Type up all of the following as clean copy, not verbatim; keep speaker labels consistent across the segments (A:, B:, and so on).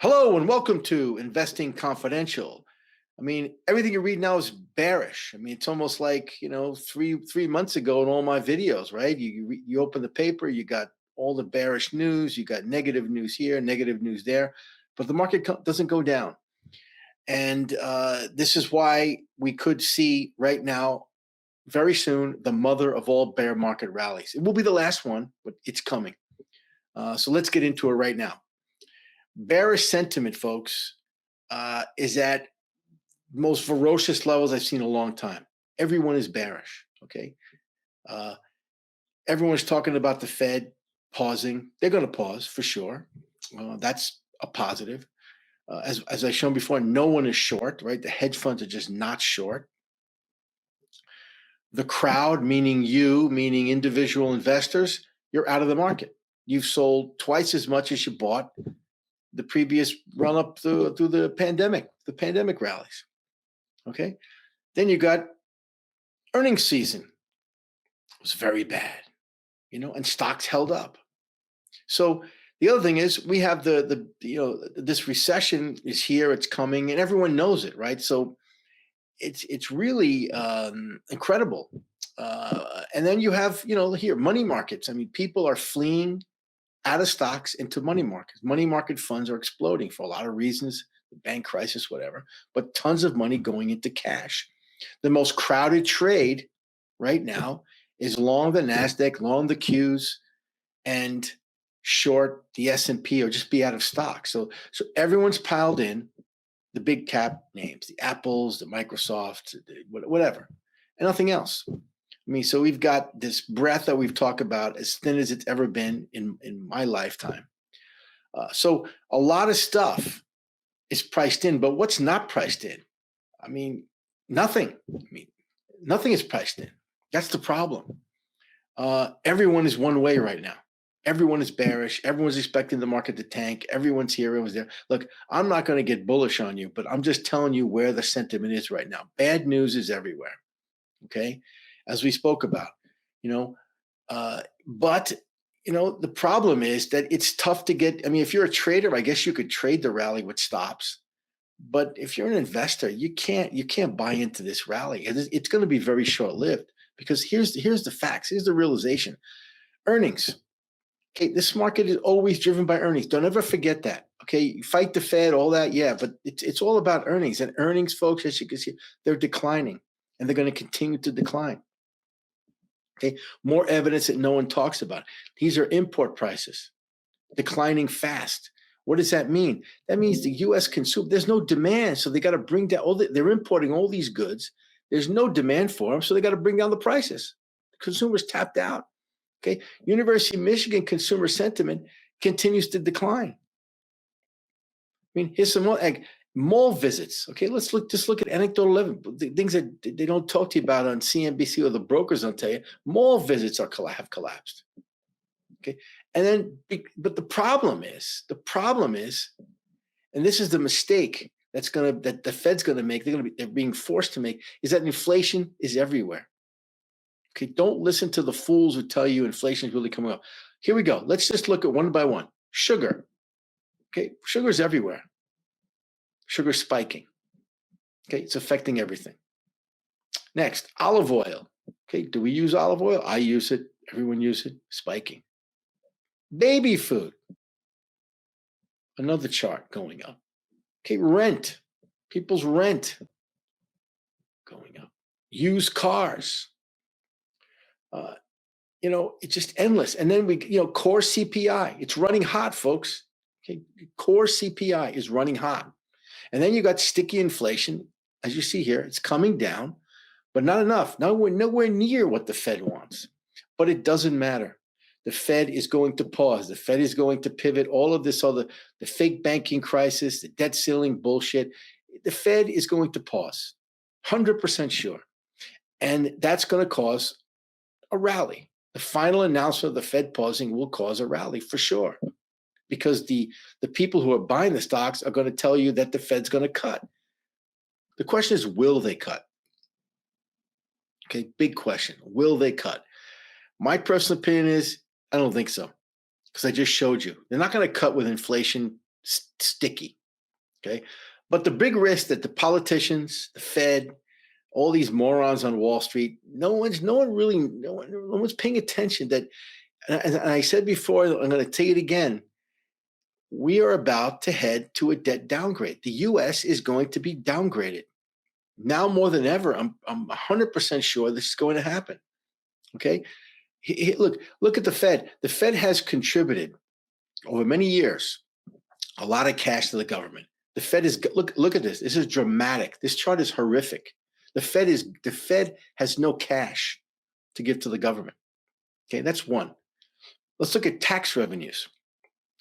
A: Hello and welcome to Investing Confidential. Everything you read now is bearish. It's almost like three months ago in all my videos, right? You open the paper, you got all the bearish news, you got negative news here, negative news there, but the market doesn't go down, and this is why we could see right now, very soon, the mother of all bear market rallies. It will be the last one, but it's coming. So let's get into it right now. Bearish sentiment, folks, is at most ferocious levels I've seen in a long time. Everyone is bearish. Okay, uh, everyone's talking about the Fed pausing. They're going to pause for sure. That's a positive. As I've shown before, no one is short. Right, the hedge funds are just not short. The crowd, meaning you, meaning individual investors, you're out of the market. You've sold twice as much as you bought the previous run up through the pandemic rallies. Okay. Then you got earnings season. It was very bad, and stocks held up. So the other thing is we have this recession is here, it's coming, and everyone knows it, right? So it's really incredible. And then you have, here, money markets. People are fleeing out of stocks into money markets. Money market funds are exploding for a lot of reasons, the bank crisis, whatever, but tons of money going into cash. The most crowded trade right now is long the NASDAQ, long the Qs, and short the S&P, or just be out of stock. So everyone's piled in the big cap names, the Apples, the Microsofts, whatever, and nothing else. So we've got this breadth that we've talked about, as thin as it's ever been in my lifetime. So a lot of stuff is priced in, but what's not priced in? Nothing. Nothing is priced in. That's the problem. Everyone is one way right now. Everyone is bearish. Everyone's expecting the market to tank. Everyone's here. Everyone's there. Look, I'm not going to get bullish on you, but I'm just telling you where the sentiment is right now. Bad news is everywhere. Okay, as we spoke about, but the problem is that it's tough to get. If you're a trader, I guess you could trade the rally with stops, but if you're an investor, you can't buy into this rally. It's going to be very short lived, because here's the facts. Here's the realization: earnings. Okay, this market is always driven by earnings. Don't ever forget that. Okay, fight the Fed, all that, yeah, but it's all about earnings. And earnings, folks, as you can see, they're declining, and they're going to continue to decline. Okay, more evidence that no one talks about. These are import prices declining fast. What does that mean? That means the U.S. consumer, there's no demand, so they got to bring down they're importing all these goods. There's no demand for them, so they got to bring down the prices. The consumers tapped out. Okay, University of Michigan consumer sentiment continues to decline. Here's some more mall visits. Okay, let's look at anecdotal evidence, the things that they don't talk to you about on CNBC, or the brokers don't tell you. Mall visits have collapsed. Okay, and then, but the problem is, and this is the mistake that the Fed's going to make. They're being forced to make, is that inflation is everywhere. Okay, don't listen to the fools who tell you inflation is really coming up. Here we go. Let's just look at one by one. Sugar. Okay, sugar is everywhere. Sugar spiking. Okay, it's affecting everything. Next, olive oil. Okay, do we use olive oil? I use it. Everyone uses it. Spiking. Baby food. Another chart going up. Okay, rent. People's rent going up. Used cars. It's just endless. And then core CPI, it's running hot, folks. Okay, core CPI is running hot. And then you got sticky inflation, as you see here. It's coming down, but not enough. Nowhere near what the Fed wants. But it doesn't matter. The Fed is going to pause. The Fed is going to pivot. All of this, the fake banking crisis, the debt ceiling bullshit. The Fed is going to pause, 100% sure. And that's going to cause a rally. The final announcement of the Fed pausing will cause a rally for sure, because the people who are buying the stocks are going to tell you that the Fed's going to cut. The question is, will they cut? Okay, big question. Will they cut? My personal opinion is, I don't think so, because I just showed you. They're not going to cut with inflation sticky. Okay. But the big risk that the politicians, the Fed, all these morons on Wall Street, no one's paying attention that, and I said before, I'm going to say it again. We are about to head to a debt downgrade. The U.S. is going to be downgraded. Now more than ever, I'm 100% sure this is going to happen. Okay, look at the Fed. The Fed has contributed over many years a lot of cash to the government. The Fed is look at this. This is dramatic. This chart is horrific. The Fed has no cash to give to the government. Okay, that's one. Let's look at tax revenues.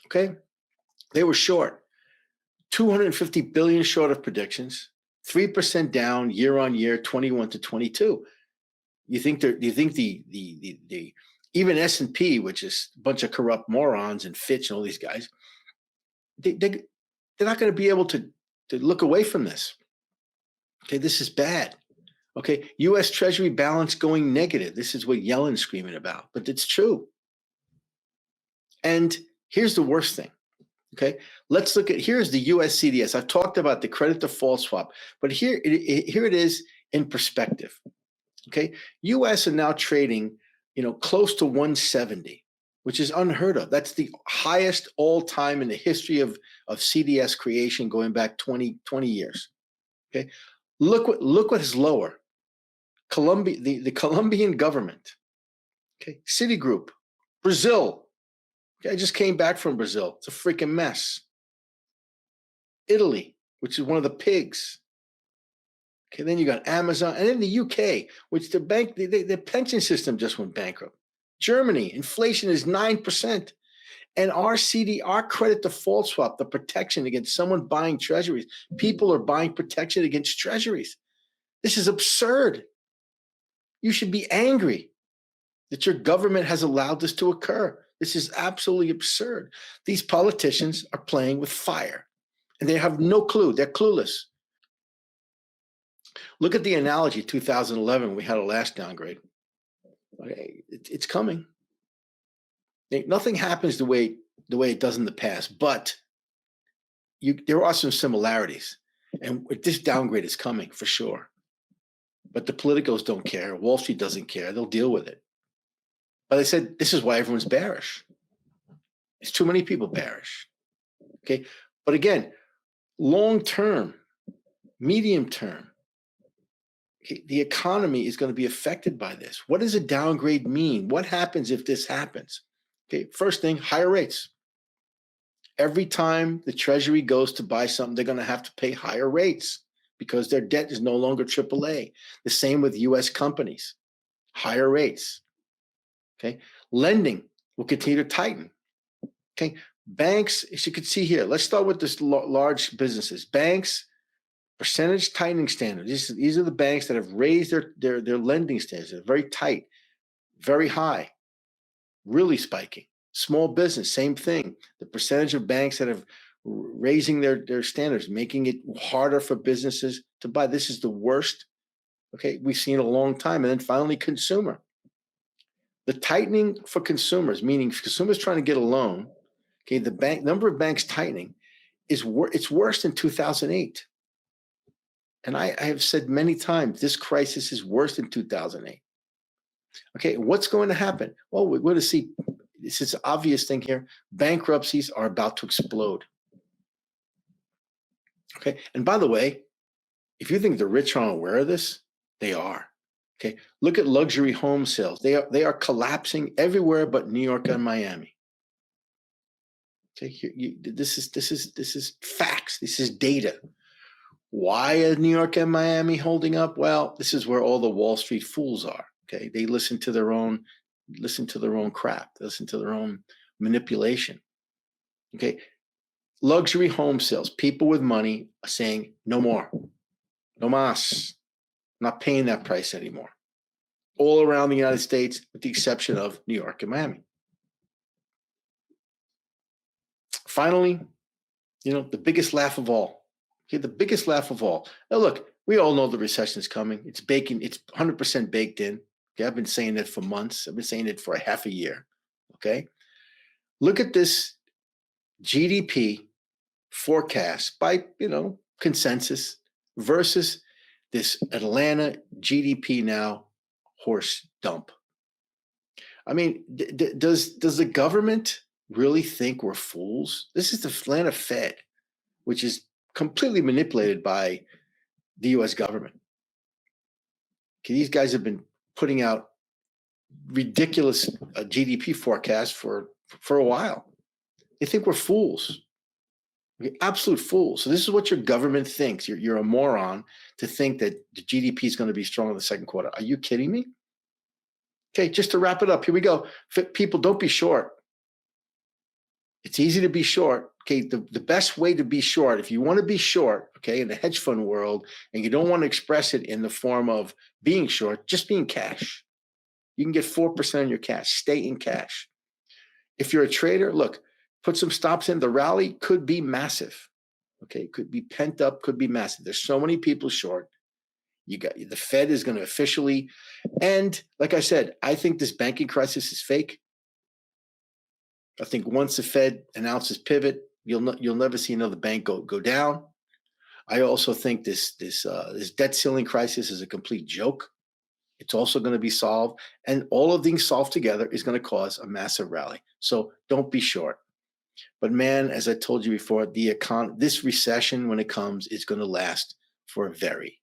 A: Okay, they were short, 250 billion short of predictions, 3% down year on year, 21 to 22. You think the even S&P, which is a bunch of corrupt morons, and Fitch and all these guys, they're not going to be able to look away from this. Okay, this is bad. Okay, U.S. Treasury balance going negative. This is what Yellen's screaming about, but it's true. And here's the worst thing. Okay, let's look at, here's the U.S. CDS. I've talked about the credit default swap, but here it is in perspective. Okay, U.S. are now trading, close to 170, which is unheard of. That's the highest all time in the history of CDS creation, going back 20 years. Okay, look what is lower. Colombia, the Colombian government. Okay, Citigroup, Brazil. Okay, I just came back from Brazil. It's a freaking mess. Italy, which is one of the pigs. Okay, then you got Amazon, and then the UK, which the pension system just went bankrupt. Germany, inflation is 9%. And our credit default swap, the protection against someone buying treasuries, people are buying protection against treasuries. This is absurd. You should be angry that your government has allowed this to occur. This is absolutely absurd. These politicians are playing with fire, and they have no clue. They're clueless. Look at the analogy, 2011, we had a last downgrade. Okay, it's coming. Nothing happens the way it does in the past, but there are some similarities. And this downgrade is coming for sure. But the politicos don't care. Wall Street doesn't care. They'll deal with it. But I said, this is why everyone's bearish. It's too many people bearish. Okay. But again, long term, medium term, the economy is going to be affected by this. What does a downgrade mean? What happens if this happens? Okay. First thing, higher rates. Every time the Treasury goes to buy something, they're going to have to pay higher rates because their debt is no longer AAA. The same with U.S. companies, higher rates. Okay, lending will continue to tighten. Okay, banks, as you can see here, let's start with this large businesses. Banks, percentage tightening standards. These are the banks that have raised their lending standards. They're very tight, very high, really spiking. Small business, same thing. The percentage of banks that have raising their standards, making it harder for businesses to buy. This is the worst, okay, we've seen in a long time. And then finally, consumer. The tightening for consumers, meaning consumers trying to get a loan, okay, the number of banks tightening it's worse than 2008. And I have said many times, this crisis is worse than 2008. Okay, what's going to happen? Well, we're going to see, this is an obvious thing here, bankruptcies are about to explode. Okay, and by the way, if you think the rich aren't aware of this, they are. Okay, look at luxury home sales. They are collapsing everywhere but New York and Miami. Okay, this is facts. This is data. Why are New York and Miami holding up? Well, this is where all the Wall Street fools are. Okay, they listen to their own crap. They listen to their own manipulation. Okay, luxury home sales. People with money are saying no more, no mas. I'm not paying that price anymore. All around the United States, with the exception of New York and Miami. Finally, the biggest laugh of all. Okay, the biggest laugh of all. Now, look, we all know the recession is coming. It's 100% baked in. Okay, I've been saying it for months. I've been saying it for a half a year. Okay, look at this GDP forecast by, consensus versus this Atlanta GDP now horse dump. I mean, does the government really think we're fools? This is the Atlanta Fed, which is completely manipulated by the U.S. government. Okay, these guys have been putting out ridiculous GDP forecasts for a while. They think we're fools. We're absolute fools. So this is what your government thinks. You're a moron to think that the GDP is going to be strong in the second quarter. Are you kidding me? Okay, just to wrap it up, here we go. People, don't be short. It's easy to be short. Okay, the best way to be short, if you want to be short, okay, in the hedge fund world, and you don't want to express it in the form of being short, just be in cash. You can get 4% on your cash. Stay in cash. If you're a trader, look, put some stops in. The rally could be massive. Okay, could be pent up, could be massive. There's so many people short. The Fed is going to officially end. Like I said, I think this banking crisis is fake. I think once the Fed announces pivot, you'll never see another bank go down. I also think this debt ceiling crisis is a complete joke. It's also going to be solved, and all of these solved together is going to cause a massive rally. So don't be short. But man, as I told you before, this recession, when it comes, is going to last for a very,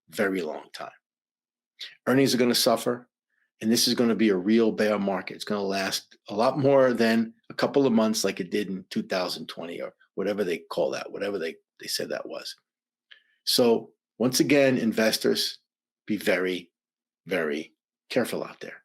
A: very long time. Earnings are going to suffer, and this is going to be a real bear market. It's going to last a lot more than a couple of months like it did in 2020 or whatever they call that, whatever they said that was. So once again, investors, be very, very careful out there.